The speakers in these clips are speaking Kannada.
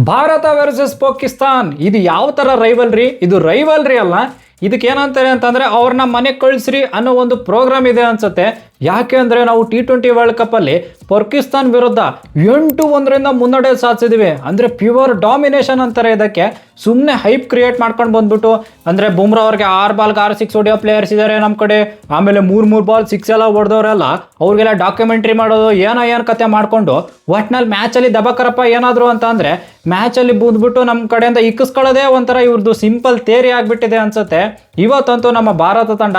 ಭಾರತ ವರ್ಸಸ್ ಪಾಕಿಸ್ತಾನ್ ಇದು ಯಾವ ತರ ರೈವಲ್ರಿ? ಇದು ರೈವಲ್ರಿ ಅಲ್ಲ, ಇದಕ್ಕೆ ಏನಂತಾರೆ ಅಂತಂದ್ರೆ ಅವ್ರನ್ನ ಮನೆಗೆ ಕಳಿಸ್ರಿ ಅನ್ನೋ ಒಂದು ಪ್ರೋಗ್ರಾಮ್ ಇದೆ ಅನ್ಸುತ್ತೆ. ಯಾಕೆ ಅಂದ್ರೆ ನಾವು T20 ವರ್ಲ್ಡ್ ಕಪ್ ಅಲ್ಲಿ ಪಾಕಿಸ್ತಾನ್ ವಿರುದ್ಧ 8-1 ಮುನ್ನಡೆ ಸಾಧಿಸಿದ್ವಿ. ಅಂದ್ರೆ ಪ್ಯೂರ್ ಡಾಮಿನೇಷನ್ ಅಂತಾರೆ ಇದಕ್ಕೆ. ಸುಮ್ಮನೆ ಹೈಪ್ ಕ್ರಿಯೇಟ್ ಮಾಡ್ಕೊಂಡು ಬಂದ್ಬಿಟ್ಟು ಅಂದ್ರೆ ಬುಮ್ರಾ ಅವ್ರಿಗೆ 6 ಬಾಲ್ಗೆ 6 ಸಿಕ್ಸ್ ಹೊಡೆಯೋ ಪ್ಲೇಯರ್ಸ್ ಇದ್ದಾರೆ ನಮ್ಮ ಕಡೆ. ಆಮೇಲೆ 3 ಬಾಲ್ 6 ಎಲ್ಲ ಹೊಡೆದವರೆಲ್ಲ ಅವ್ರಿಗೆಲ್ಲ ಡಾಕ್ಯುಮೆಂಟ್ರಿ ಮಾಡೋದು ಏನು ಕತೆ ಮಾಡ್ಕೊಂಡು ಒಟ್ನಲ್ಲಿ ಮ್ಯಾಚಲ್ಲಿ ದಬಕರಪ್ಪ ಏನಾದ್ರು ಅಂತ ಅಂದ್ರೆ ಮ್ಯಾಚಲ್ಲಿ ಬಂದ್ಬಿಟ್ಟು ನಮ್ಮ ಕಡೆಯಿಂದ ಇಕ್ಕಿಸ್ಕೊಳ್ಳೋದೇ ಒಂಥರ ಇವ್ರದ್ದು ಸಿಂಪಲ್ ತೇರಿ ಆಗ್ಬಿಟ್ಟಿದೆ ಅನ್ಸುತ್ತೆ. ಇವತ್ತಂತೂ ನಮ್ಮ ಭಾರತ ತಂಡ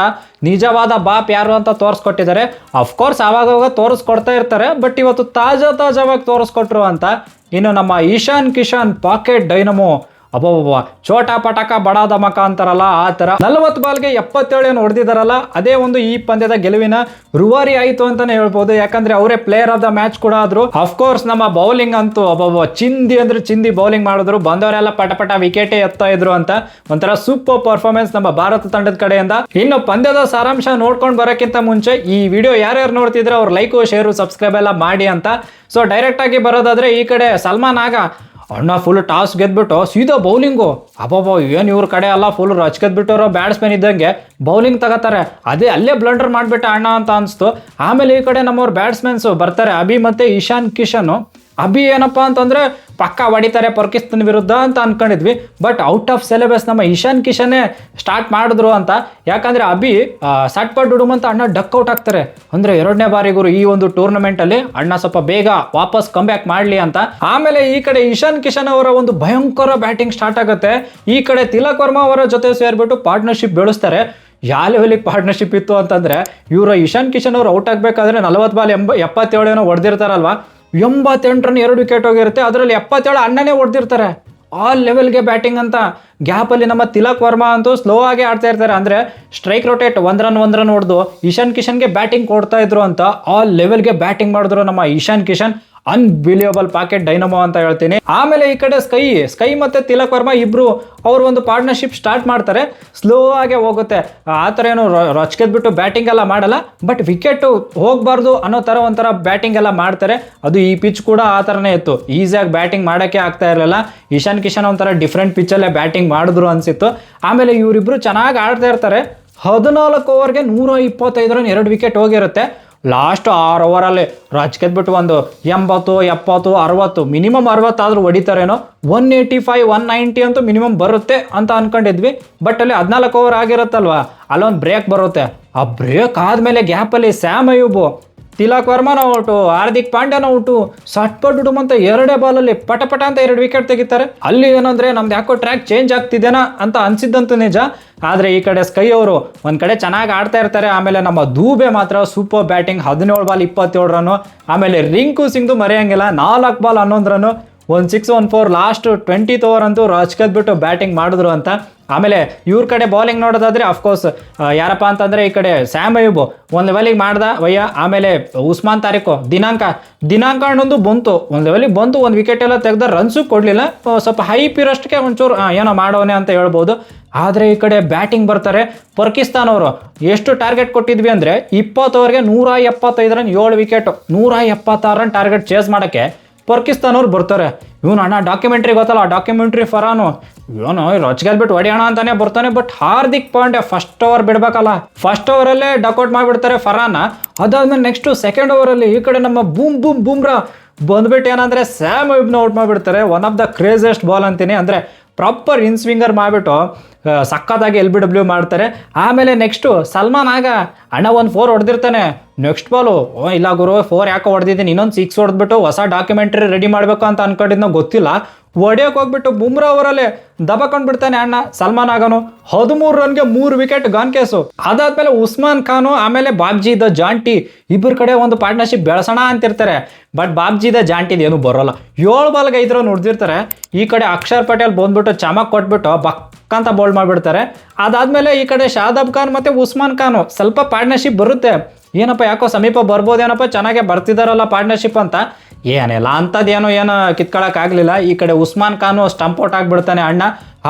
ನಿಜವಾದ ಬಾಪ್ ಯಾರು ಅಂತ ತೋರಿಸ್ಕೊಟ್ಟಿದ್ದಾರೆ. ಅಫ್ಕೋರ್ಸ್ ಆವಾಗ ತೋರಿಸ್ಕೊಡ್ತಾ ಇರ್ತಾರೆ, ಬಟ್ ಇವತ್ತು ತಾಜಾವಾಗಿ ತೋರಿಸ್ಕೊಟ್ರು ಅಂತ. ಇನ್ನು ನಮ್ಮ ಇಶಾನ್ ಕಿಶನ್ ಪಾಕೆಟ್ ಡೈನಮೋ ಅಬ್ಬಬ್ಬ ಚೋಟಾ ಪಟಾಕ ಬಡಾ ಧಮಕ ಅಂತಾರಲ್ಲ ಆ ಥರ 40 ಬಾಲ್ಗೆ 77 ಏನು ಹೊಡೆದಿದ್ದಾರಲ್ಲ, ಅದೇ ಒಂದು ಈ ಪಂದ್ಯದ ಗೆಲುವಿನ ರೂವಾರಿ ಆಯಿತು ಅಂತಾನೆ ಹೇಳ್ಬೋದು. ಯಾಕಂದ್ರೆ ಅವರೇ ಪ್ಲೇಯರ್ ಆಫ್ ದ ಮ್ಯಾಚ್ ಕೂಡ ಆದ್ರು. ಅಫ್ಕೋರ್ಸ್ ನಮ್ಮ ಬೌಲಿಂಗ್ ಅಂತೂ ಅಬ್ಬಬ್ಬ ಚಿಂದಿ ಬೌಲಿಂಗ್ ಮಾಡಿದ್ರು. ಬಂದವರೆಲ್ಲ ಪಟ ವಿಕೆಟೇ ಎತ್ತಾ ಇದ್ರು ಅಂತ ಒಂಥರ ಸೂಪರ್ ಪರ್ಫಾರ್ಮೆನ್ಸ್ ನಮ್ಮ ಭಾರತ ತಂಡದ ಕಡೆಯಿಂದ. ಇನ್ನು ಪಂದ್ಯದ ಸಾರಾಂಶ ನೋಡ್ಕೊಂಡು ಬರೋಕ್ಕಿಂತ ಮುಂಚೆ ಈ ವಿಡಿಯೋ ಯಾರ್ಯಾರು ನೋಡ್ತಿದ್ರೆ ಅವ್ರು ಲೈಕು ಶೇರು ಸಬ್ಸ್ಕ್ರೈಬ್ ಎಲ್ಲ ಮಾಡಿ ಅಂತ. ಸೊ ಡೈರೆಕ್ಟ್ ಆಗಿ ಬರೋದಾದ್ರೆ ಈ ಕಡೆ ಸಲ್ಮಾನ್ ಆಗ ಅಣ್ಣ ಫುಲ್ ಟಾಸ್ ಗೆದ್ಬಿಟ್ಟು ಸೀದಾ ಬೌಲಿಂಗು. ಅಬ್ಬಬ್ಬ ಏನು ಇವ್ರ ಕಡೆ ಎಲ್ಲ ಫುಲ್ ರಚ್ಗೆದ್ಬಿಟ್ಟವರು ಬ್ಯಾಟ್ಸ್ಮನ್ ಇದ್ದಂಗೆ ಬೌಲಿಂಗ್ ತಗೋತಾರೆ. ಅಲ್ಲೇ ಬ್ಲಂಡರ್ ಮಾಡಿಬಿಟ್ಟ ಅಣ್ಣ ಅಂತ ಅನಿಸ್ತು. ಆಮೇಲೆ ಈ ಕಡೆ ನಮ್ಮವ್ರು ಬ್ಯಾಟ್ಸ್ಮನ್ಸು ಬರ್ತಾರೆ, ಅಭಿ ಮತ್ತು ಇಶಾನ್ ಕಿಶನ್. ಅಭಿ ಏನಪ್ಪ ಅಂತಂದರೆ ಪಕ್ಕ ಹೊಡಿತಾರೆ ಪಾಕಿಸ್ತಾನ ವಿರುದ್ಧ ಅಂತ ಅನ್ಕೊಂಡಿದ್ವಿ, ಬಟ್ ಔಟ್ ಆಫ್ ಸಿಲೆಬಸ್ ನಮ್ಮ ಇಶಾನ್ ಕಿಶನ್ನೇ ಸ್ಟಾರ್ಟ್ ಮಾಡಿದ್ರು ಅಂತ. ಯಾಕಂದರೆ ಅಭಿ ಸಟ್ಪಟ್ ಡುಡುಮಂತ ಅಣ್ಣ ಡಕ್ ಔಟ್ ಆಗ್ತಾರೆ. ಅಂದರೆ 2ನೇ ಬಾರಿಗೂ ಈ ಒಂದು ಟೂರ್ನಮೆಂಟಲ್ಲಿ ಅಣ್ಣ ಸ್ವಲ್ಪ ಬೇಗ ವಾಪಸ್ ಕಮ್ ಬ್ಯಾಕ್ ಮಾಡಲಿ ಅಂತ. ಆಮೇಲೆ ಈ ಕಡೆ ಇಶಾನ್ ಕಿಶನ್ ಅವರ ಒಂದು ಭಯಂಕರ ಬ್ಯಾಟಿಂಗ್ ಸ್ಟಾರ್ಟ್ ಆಗುತ್ತೆ. ಈ ಕಡೆ ತಿಲಕ್ ವರ್ಮಾ ಅವರ ಜೊತೆ ಸೇರಿಬಿಟ್ಟು ಪಾರ್ಟ್ನರ್ಶಿಪ್ ಬೆಳೆಸ್ತಾರೆ. ಯಾವ ಲೆವೆಲಿಗೆ ಪಾರ್ಟ್ನರ್ಶಿಪ್ ಇತ್ತು ಅಂತಂದರೆ ಇವರ ಇಶಾನ್ ಕಿಶನ್ ಅವರು ಔಟ್ ಆಗಬೇಕಾದ್ರೆ 40 ಬಾಲ್ 77 ಏನೋ ಹೊಡೆದಿರ್ತಾರಲ್ವ, 88 ರನ್ 2 ವಿಕೆಟ್ ಹೋಗಿರುತ್ತೆ. ಅದರಲ್ಲಿ 77 ಅಣ್ಣನೇ ಹೊಡೆದಿರ್ತಾರೆ. ಆ ಲೆವೆಲ್ಗೆ ಬ್ಯಾಟಿಂಗ್ ಅಂತ. ಗ್ಯಾಪಲ್ಲಿ ನಮ್ಮ ತಿಲಕ್ ವರ್ಮಾ ಅಂತೂ ಸ್ಲೋ ಆಗಿ ಆಡ್ತಾ ಇರ್ತಾರೆ. ಅಂದರೆ ಸ್ಟ್ರೈಕ್ ರೊಟೇಟ್ 1 ರನ್ ಹೊಡೆದು ಇಶಾನ್ ಕಿಶನ್ಗೆ ಬ್ಯಾಟಿಂಗ್ ಕೊಡ್ತಾ ಇದ್ರು ಅಂತ. ಆ ಲೆವೆಲ್ಗೆ ಬ್ಯಾಟಿಂಗ್ ಮಾಡಿದ್ರು ನಮ್ಮ Ishan Kishan. Unbelievable pocket dynamo ಅಂತ ಹೇಳ್ತೀನಿ. ಆಮೇಲೆ ಈ ಕಡೆ ಸ್ಕೈ ಮತ್ತೆ ತಿಲಕ್ ವರ್ಮಾ ಇಬ್ರು ಅವರು ಒಂದು ಪಾರ್ಟ್ನರ್ಶಿಪ್ ಸ್ಟಾರ್ಟ್ ಮಾಡ್ತಾರೆ. ಸ್ಲೋ ಆಗೇ ಹೋಗುತ್ತೆ. ಆ ಥರ ಏನು ರಚ್ಕೆದ್ಬಿಟ್ಟು ಬ್ಯಾಟಿಂಗ್ ಎಲ್ಲ ಮಾಡಲ್ಲ, ಬಟ್ ವಿಕೆಟ್ ಹೋಗಬಾರ್ದು ಅನ್ನೋ ಥರ ಒಂಥರ ಬ್ಯಾಟಿಂಗ್ ಎಲ್ಲ ಮಾಡ್ತಾರೆ. ಅದು ಈ ಪಿಚ್ ಕೂಡ ಆ ಥರನೇ ಇತ್ತು. ಈಸಿಯಾಗಿ ಬ್ಯಾಟಿಂಗ್ ಮಾಡೋಕ್ಕೆ ಆಗ್ತಾ ಇರಲಿಲ್ಲ. ಇಶಾನ್ ಕಿಶನ್ ಒಂಥರ ಡಿಫ್ರೆಂಟ್ ಪಿಚ್ಚಲ್ಲೇ ಬ್ಯಾಟಿಂಗ್ ಮಾಡಿದ್ರು ಅನಿಸಿತ್ತು. ಆಮೇಲೆ ಇವರಿಬ್ರು ಚೆನ್ನಾಗಿ ಆಡ್ತಾ ಇರ್ತಾರೆ. 14 ಓವರ್ಗೆ 125 ರನ್ 2 ವಿಕೆಟ್ ಹೋಗಿರುತ್ತೆ. ಲಾಸ್ಟ್ 6 ಓವರಲ್ಲಿ ರಚ್ಕೆದ್ಬಿಟ್ಟು ಒಂದು 80, 70, 60 ಮಿನಿಮಮ್ 60 ಆದರೂ ಹೊಡಿತಾರೇನೋ. 185, 190 ಅಂತೂ ಮಿನಿಮಮ್ ಬರುತ್ತೆ ಅಂತ ಅನ್ಕೊಂಡಿದ್ವಿ. ಬಟ್ ಅಲ್ಲಿ 14 ಓವರ್ ಆಗಿರುತ್ತಲ್ವ, ಅಲ್ಲೊಂದು ಬ್ರೇಕ್ ಬರುತ್ತೆ. ಆ ಬ್ರೇಕ್ ಆದಮೇಲೆ ಗ್ಯಾಪಲ್ಲಿ ಸ್ಯಾಮ್ ಅಯೂಬ್, ತಿಲಕ್ ವರ್ಮಾನ ಔಟು, ಹಾರ್ದಿಕ್ ಪಾಂಡ್ಯನ ಔಟು, ಸಟ್ಪಟ್ ಡುಡುಮಂತ 2 ಬಾಲಲ್ಲಿ ಪಟ ಅಂತ 2 ವಿಕೆಟ್ ತೆಗಿತಾರೆ. ಅಲ್ಲಿ ಏನಂದ್ರೆ ನಮ್ದು ಯಾಕೋ ಟ್ರ್ಯಾಕ್ ಚೇಂಜ್ ಆಗ್ತಿದ್ದೇನಾ ಅಂತ ಅನ್ಸಿದ್ದಂತೂ ನಿಜ. ಆದರೆ ಈ ಕಡೆ ಸ್ಕೈ ಅವರು ಒಂದು ಕಡೆ ಚೆನ್ನಾಗಿ ಆಡ್ತಾ ಇರ್ತಾರೆ. ಆಮೇಲೆ ನಮ್ಮ ದೂಬೆ ಮಾತ್ರ ಸೂಪರ್ ಬ್ಯಾಟಿಂಗ್, 17 ಬಾಲ್ 27 ರನ್ನು. ಆಮೇಲೆ ರಿಂಕು ಸಿಂಗ್ದು ಮರೆಯಂಗಿಲ್ಲ, 4 ball 11 run, 1 6 1 4. Last 20th over ಅಂತೂ ರಾಜ್ಕದ್ಬಿಟ್ಟು ಬ್ಯಾಟಿಂಗ್ ಮಾಡಿದ್ರು ಅಂತ. ಆಮೇಲೆ ಇವ್ರ ಕಡೆ ಬೌಲಿಂಗ್ ನೋಡೋದಾದ್ರೆ ಅಫ್ಕೋರ್ಸ್ ಯಾರಪ್ಪ ಅಂತಂದರೆ ಈ ಕಡೆ ಸ್ಯಾಮ್ ಅಯೂಬ್ ಒಂದು ಲೆವೆಲಿಗೆ ಮಾಡ್ದ ವಯ್ಯ. ಆಮೇಲೆ ಉಸ್ಮಾನ್ ತಾರಿಕು ದಿನಾಂಕ ಅನ್ನೊಂದು ಬಂತು, ಒಂದು ಲೆವೆಲಿಗೆ ಬಂತು, 1 ವಿಕೆಟ್ ಎಲ್ಲ ತೆಗೆದ, ರನ್ಸು ಕೊಡಲಿಲ್ಲ. ಸ್ವಲ್ಪ ಹೈಪ್ ಇರೋಷ್ಟಕ್ಕೆ ಒಂಚೂರು ಏನೋ ಮಾಡೋನೆ ಅಂತ ಹೇಳ್ಬೋದು. ಆದರೆ ಈ ಕಡೆ ಬ್ಯಾಟಿಂಗ್ ಬರ್ತಾರೆ ಪಾಕಿಸ್ತಾನ್ ಅವರು. ಎಷ್ಟು ಟಾರ್ಗೆಟ್ ಕೊಟ್ಟಿದ್ವಿ ಅಂದರೆ 20 ಓವರ್ಗೆ 175 run 7 wicket, 176 run target chase ಮಾಡೋಕ್ಕೆ ಪಾಕಿಸ್ತಾನ್ ಅವ್ರು ಬರ್ತಾರೆ. ಇವನು ಅಣ್ಣ ಡಾಕ್ಯುಮೆಂಟ್ರಿ ಗೊತ್ತಲ್ಲ, ಡಾಕ್ಯುಮೆಂಟ್ರಿ ಫರಾನು ಇವನು ರಚ್ಗೆಲ್ಬಿಟ್ಟು ಹೊಡೆಯೋಣ ಅಂತಾನೆ ಬರ್ತಾನೆ. But Hardik Pandya first over ಬಿಡಬೇಕಲ್ಲ, ಫಸ್ಟ್ ಓವರಲ್ಲೇ ಡಕ್ಔಟ್ ಮಾಡಿಬಿಡ್ತಾರೆ ಫರಾನ. ಅದಾದ್ಮೇಲೆ ನೆಕ್ಸ್ಟ್ ಸೆಕೆಂಡ್ ಓವರಲ್ಲಿ ಈ ಕಡೆ ನಮ್ಮ ಬೂಮ್ರಾ ಬಂದ್ಬಿಟ್ಟು ಏನಂದರೆ ಸ್ಯಾಮ್ ಅಯೂಬ್ನ ಔಟ್ ಮಾಡಿಬಿಡ್ತಾರೆ. One of the craziest ball ಅಂತೀನಿ. ಅಂದರೆ ಪ್ರಾಪರ್ ಇನ್ ಸ್ವಿಂಗರ್ ಮಾಡಿಬಿಟ್ಟು ಸಖತ್ತಾಗಿ LBW ಮಾಡ್ತಾರೆ. ಆಮೇಲೆ ನೆಕ್ಸ್ಟು ಸಲ್ಮಾನ್ ಆಗ ಅಣ್ಣ 1 4 ಹೊಡೆದಿರ್ತಾನೆ. ನೆಕ್ಸ್ಟ್ ಬಾಲು ಇಲ್ಲ ಗುರು 4 ಯಾಕೋ ಹೊಡೆದಿದ್ದೀನಿ, ಇನ್ನೊಂದು 6 ಹೊಡೆದ್ಬಿಟ್ಟು ಹೊಸ ಡಾಕ್ಯುಮೆಂಟ್ರಿ ರೆಡಿ ಮಾಡಬೇಕು ಅಂತ ಅನ್ಕೊಂಡಿದ್ನೋ ಗೊತ್ತಿಲ್ಲ. ಹೊಡೆಯೋಕೆ ಹೋಗ್ಬಿಟ್ಟು ಬುಮ್ರಾ ಅವರಲ್ಲೇ ದಬಕೊಂಡ್ಬಿಡ್ತಾನೆ ಅಣ್ಣ ಸಲ್ಮಾನ್ ಆಗನು. 13 ರನ್ಗೆ 3 wicket gone case. ಅದಾದ್ಮೇಲೆ ಉಸ್ಮಾನ್ ಖಾನು ಆಮೇಲೆ ಬಾಬ್ಜಿ ದ ಜಾಂಟಿ ಇಬ್ಬರ ಕಡೆ ಒಂದು ಪಾರ್ಟ್ನರ್ಶಿಪ್ ಬೆಳೆಸೋಣ ಅಂತಿರ್ತಾರೆ. ಬಟ್ ಬಾಬ್ಜಿ ದ ಜಾಂಟಿದು ಏನು ಬರೋಲ್ಲ. 7 ಬಾಲ್ಗೆ 5 ರನ್ ಹೊಡೆದಿರ್ತಾರೆ. ಈ ಕಡೆ ಅಕ್ಷರ್ ಪಟೇಲ್ ಬಂದ್ಬಿಟ್ಟು ಚಮಕ್ ಕೊಟ್ಬಿಟ್ಟು ಬಕ್ಕಂತ ಬೋಲ್ಡ್ ಮಾಡಿಬಿಡ್ತಾರೆ. ಅದಾದ್ಮೇಲೆ ಈ ಕಡೆ ಶಾದಾಬ್ ಖಾನ್ ಮತ್ತು ಉಸ್ಮಾನ್ ಖಾನು ಸ್ವಲ್ಪ ಪಾರ್ಟ್ನರ್ಶಿಪ್ ಬರುತ್ತೆ. ಏನಪ್ಪ ಯಾಕೋ ಸಮೀಪ ಬರ್ಬೋದೇನಪ್ಪ, ಚೆನ್ನಾಗೇ ಬರ್ತಿದಾರಲ್ಲ ಪಾರ್ಟ್ನರ್ಶಿಪ್ ಅಂತ. ಏನಿಲ್ಲ ಅಂಥದ್ದೇನು ಕಿತ್ಕೊಳ್ಳೋಕ್ಕಾಗಲಿಲ್ಲ. ಈ ಕಡೆ ಉಸ್ಮಾನ್ ಖಾನು ಸ್ಟಂಪ್ ಔಟ್ ಆಗಿಬಿಡ್ತಾನೆ ಅಣ್ಣ.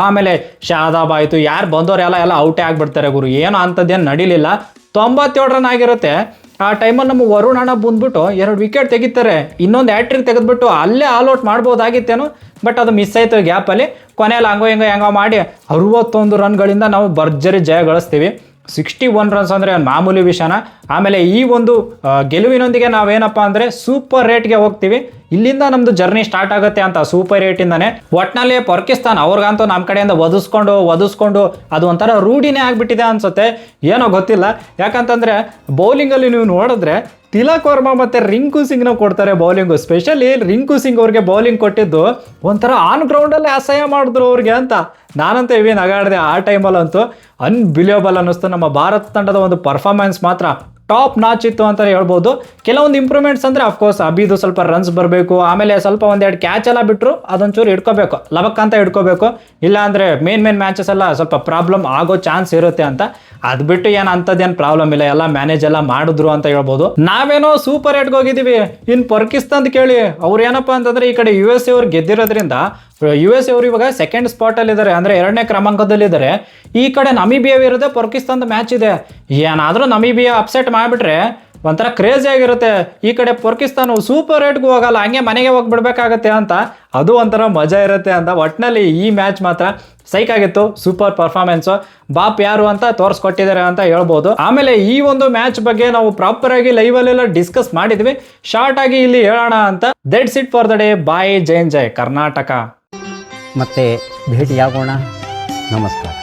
ಆಮೇಲೆ ಶಾದಾಬ್ ಆಯಿತು, ಯಾರು ಬಂದವರೆಲ್ಲ ಔಟೇ ಆಗಿಬಿಡ್ತಾರೆ ಗುರು. ಏನು ಅಂಥದ್ದೇನು ನಡೀಲಿಲ್ಲ. 97 ರನ್ ಆಗಿರುತ್ತೆ. ಆ ಟೈಮಲ್ಲಿ ನಮ್ಮ ವರುಣ್ ಅಣ್ಣ ಬಂದ್ಬಿಟ್ಟು 2 ವಿಕೆಟ್ ತೆಗಿತಾರೆ, ಇನ್ನೊಂದು ಹ್ಯಾಟ್ರಿಕ್ ತೆಗೆದ್ಬಿಟ್ಟು ಅಲ್ಲೇ ಆಲ್ ಔಟ್ ಮಾಡ್ಬೋದಾಗಿತ್ತೇನೋ, ಬಟ್ ಅದು ಮಿಸ್ ಆಯಿತು ಗ್ಯಾಪಲ್ಲಿ. ಕೊನೆಯಲ್ಲಿ ಹಂಗೋ ಮಾಡಿ 61 ರನ್ಗಳಿಂದ ನಾವು ಭರ್ಜರಿ ಜಯ ಗಳಿಸ್ತೀವಿ. 61 ರನ್ಸ್ ಅಂದರೆ ಮಾಮೂಲಿ ವಿಷಯನ. ಆಮೇಲೆ ಈ ಒಂದು ಗೆಲುವಿನೊಂದಿಗೆ ನಾವೇನಪ್ಪ ಅಂದರೆ ಸೂಪರ್ ರೇಟ್ಗೆ ಹೋಗ್ತೀವಿ. ಇಲ್ಲಿಂದ ನಮ್ಮದು ಜರ್ನಿ ಸ್ಟಾರ್ಟ್ ಆಗುತ್ತೆ ಅಂತ ಸೂಪರ್ ರೇಟಿಂದಾನೆ. ಒಟ್ಟಿನಲ್ಲಿ ಪಾಕಿಸ್ತಾನ್ ಅವ್ರಿಗಂತೂ ನಮ್ಮ ಕಡೆಯಿಂದ ಒದಿಸ್ಕೊಂಡು ಅದು ಒಂಥರ ರೂಢಿನೇ ಆಗಿಬಿಟ್ಟಿದೆ ಅನ್ಸುತ್ತೆ, ಏನೋ ಗೊತ್ತಿಲ್ಲ. ಯಾಕಂತಂದರೆ ಬೌಲಿಂಗಲ್ಲಿ ನೀವು ನೋಡಿದ್ರೆ ತಿಲಕ್ ವರ್ಮಾ ಮತ್ತು ರಿಂಕು ಸಿಂಗ್ನ ಕೊಡ್ತಾರೆ ಬೌಲಿಂಗು. ಸ್ಪೆಷಲಿ ರಿಂಕು ಸಿಂಗ್ ಅವ್ರಿಗೆ ಬೌಲಿಂಗ್ ಕೊಟ್ಟಿದ್ದು ಒಂಥರ ಆನ್ ಗ್ರೌಂಡಲ್ಲೇ ಅಸಹ್ಯ ಮಾಡಿದ್ರು ಅವ್ರಿಗೆ ಅಂತ. ನಾನಂತೂ ಇವೇ ನಗಾಡಿದೆ ಆ ಟೈಮಲ್ಲಂತೂ. ಅನ್ಬಿಲಿಯಬಲ್ ಅನ್ನಿಸ್ತು. ನಮ್ಮ ಭಾರತ ತಂಡದ ಒಂದು ಪರ್ಫಾರ್ಮೆನ್ಸ್ ಮಾತ್ರ ಟಾಪ್ ನಾಚ್ ಇತ್ತು ಅಂತ ಹೇಳ್ಬೋದು. ಕೆಲವೊಂದು ಇಂಪ್ರೂವ್ಮೆಂಟ್ಸ್ ಅಂದರೆ ಅಫ್ಕೋರ್ಸ್ ಅಬಿದು ಸ್ವಲ್ಪ ರನ್ಸ್ ಬರಬೇಕು, ಆಮೇಲೆ ಸ್ವಲ್ಪ 1-2 ಕ್ಯಾಚ್ ಎಲ್ಲ ಬಿಟ್ಟರು ಅದೊಂಚೂರು ಹಿಡ್ಕೋಬೇಕು, ಲಬಕ್ ಅಂತ ಹಿಡ್ಕೋಬೇಕು. ಇಲ್ಲ ಅಂದರೆ ಮೇನ್ ಮ್ಯಾಚಸ್ ಎಲ್ಲ ಸ್ವಲ್ಪ ಪ್ರಾಬ್ಲಮ್ ಆಗೋ ಚಾನ್ಸ್ ಇರುತ್ತೆ ಅಂತ. ಅದು ಬಿಟ್ಟು ಏನು ಅಂಥದ್ದೇನು ಪ್ರಾಬ್ಲಮ್ ಇಲ್ಲ, ಎಲ್ಲ ಮ್ಯಾನೇಜ್ ಎಲ್ಲ ಮಾಡಿದ್ರು ಅಂತ ಹೇಳ್ಬೋದು. ನಾವೇನೋ ಸೂಪರ್ ಏಟ್ಗೆ ಹೋಗಿದ್ದೀವಿ. ಇನ್ನು ಪಾಕಿಸ್ತಾನ ಕೇಳಿ, ಅವ್ರು ಏನಪ್ಪ ಅಂತಂದರೆ ಈ ಕಡೆ US ಅವ್ರು ಗೆದ್ದಿರೋದ್ರಿಂದ US ಅವರು ಇವಾಗ ಸೆಕೆಂಡ್ ಸ್ಪಾಟಲ್ಲಿದ್ದಾರೆ, ಅಂದರೆ 2ನೇ ಕ್ರಮಾಂಕದಲ್ಲಿದ್ದಾರೆ. ಈ ಕಡೆ ನಮಿಬಿಯಾ ವಿರುದ್ಧ ಪಾಕಿಸ್ತಾನದ ಮ್ಯಾಚ್ ಇದೆ. ಏನಾದರೂ ನಮಿಬಿಯಾ ಅಪ್ಸೆಟ್ ಮಾಡಿಬಿಟ್ರೆ ಒಂಥರ ಕ್ರೇಜಿ ಆಗಿರುತ್ತೆ. ಈ ಕಡೆ ಪಾಕಿಸ್ತಾನ ಸೂಪರ್ ಏಟ್ಗೂ ಹೋಗಲ್ಲ, ಹಂಗೆ ಮನೆಗೆ ಹೋಗ್ಬಿಡ್ಬೇಕಾಗತ್ತೆ ಅಂತ, ಅದು ಒಂಥರ ಮಜಾ ಇರುತ್ತೆ ಅಂತ. ಒಟ್ಟಿನಲ್ಲಿ ಈ ಮ್ಯಾಚ್ ಮಾತ್ರ ಸೈಕ್ ಆಗಿತ್ತು, ಸೂಪರ್ ಪರ್ಫಾರ್ಮೆನ್ಸು. ಬಾಪ್ ಯಾರು ಅಂತ ತೋರಿಸ್ಕೊಟ್ಟಿದ್ದಾರೆ ಅಂತ ಹೇಳ್ಬೋದು. ಆಮೇಲೆ ಈ ಒಂದು ಮ್ಯಾಚ್ ಬಗ್ಗೆ ನಾವು ಪ್ರಾಪರ್ ಆಗಿ ಲೈವಲ್ಲೆಲ್ಲ ಡಿಸ್ಕಸ್ ಮಾಡಿದ್ವಿ, ಶಾರ್ಟ್ ಆಗಿ ಇಲ್ಲಿ ಹೇಳೋಣ ಅಂತ. That's it for the day. Bye, ಜೈ ಕರ್ನಾಟಕ. ಮತ್ತೆ ಭೇಟಿಯಾಗೋಣ. ನಮಸ್ಕಾರ.